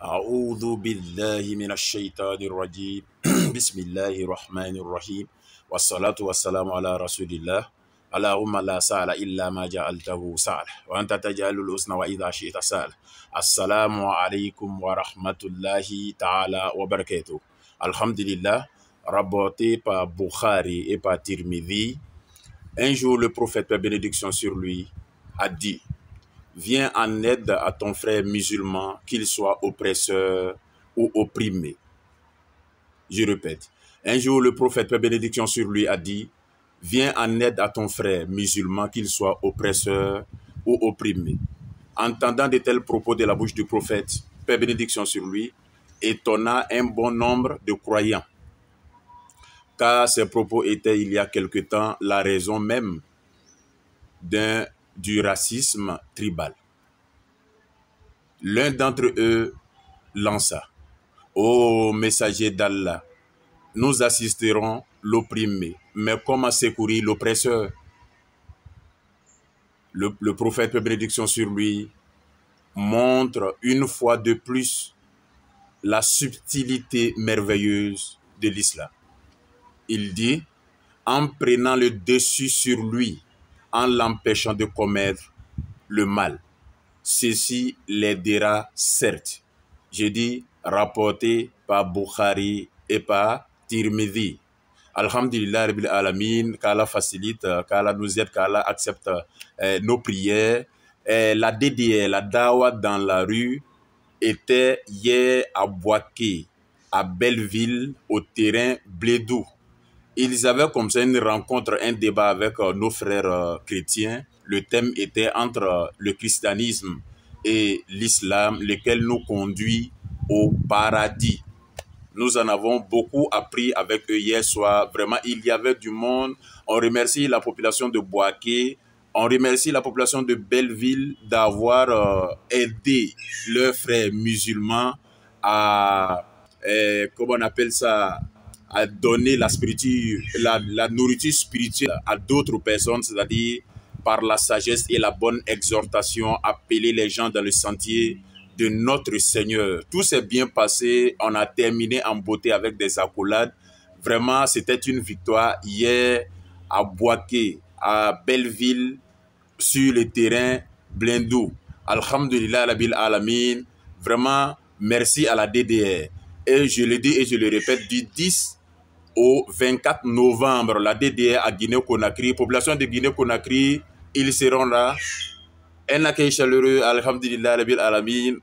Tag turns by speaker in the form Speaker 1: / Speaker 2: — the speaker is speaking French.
Speaker 1: أعوذ بالله من الشيطان الرجيم بسم الله الرحمن الرحيم والصلاة والسلام على رسول الله اللهم لا سهل إلا ما جعلته سهلا وأنت تجعل الحسن وإذا شئت سهلا. السلام عليكم ورحمة الله تعالى وبركاته. Alhamdulillah, rapporté par Bukhari et par Tirmidhi, un jour le prophète, paix et bénédiction sur lui, a dit: viens en aide à ton frère musulman, qu'il soit oppresseur ou opprimé. Je répète, un jour le prophète, paix et bénédiction sur lui, a dit: viens en aide à ton frère musulman, qu'il soit oppresseur ou opprimé. Entendant de tels propos de la bouche du prophète, paix et bénédiction sur lui, étonna un bon nombre de croyants, car ces propos étaient il y a quelque temps la raison même du racisme tribal. L'un d'entre eux lança: ô messager d'Allah, nous assisterons l'opprimé, mais comment secourir l'oppresseur? Le prophète, paix et bénédiction sur lui, montre une fois de plus la subtilité merveilleuse de l'islam. Il dit, en prenant le dessus sur lui, en l'empêchant de commettre le mal, ceci l'aidera certes. J'ai dit rapporté par Bukhari et par Tirmidhi. Alhamdulillah Rabbil Alamin, qu'Allah facilite, qu'Allah nous aide, qu'Allah accepte nos prières. La DDR, la Dawa dans la rue, était hier à Boaké, à Belleville, au terrain Blédou. Ils avaient comme ça une rencontre, un débat avec nos frères chrétiens. Le thème était entre le christianisme et l'islam, lequel nous conduit au paradis. Nous en avons beaucoup appris avec eux hier soir. Vraiment, il y avait du monde. On remercie la population de Boaké. On remercie la population de Belleville d'avoir aidé leurs frères musulmans à, comment on appelle ça, à donner la nourriture spirituelle à d'autres personnes, c'est-à-dire par la sagesse et la bonne exhortation, appeler les gens dans le sentier de notre Seigneur. Tout s'est bien passé, on a terminé en beauté avec des accolades. Vraiment, c'était une victoire hier à Boaké, à Belleville, sur le terrain Blindou. Alhamdulillah Rabbil Alamin. Vraiment, merci à la DDR. Et je le dis et je le répète, du 10 au 24 novembre, la DDR à Guinée-Conakry, population de Guinée-Conakry, ils seront là. Un accueil chaleureux, alhamdulillah, Rabbil Alamin.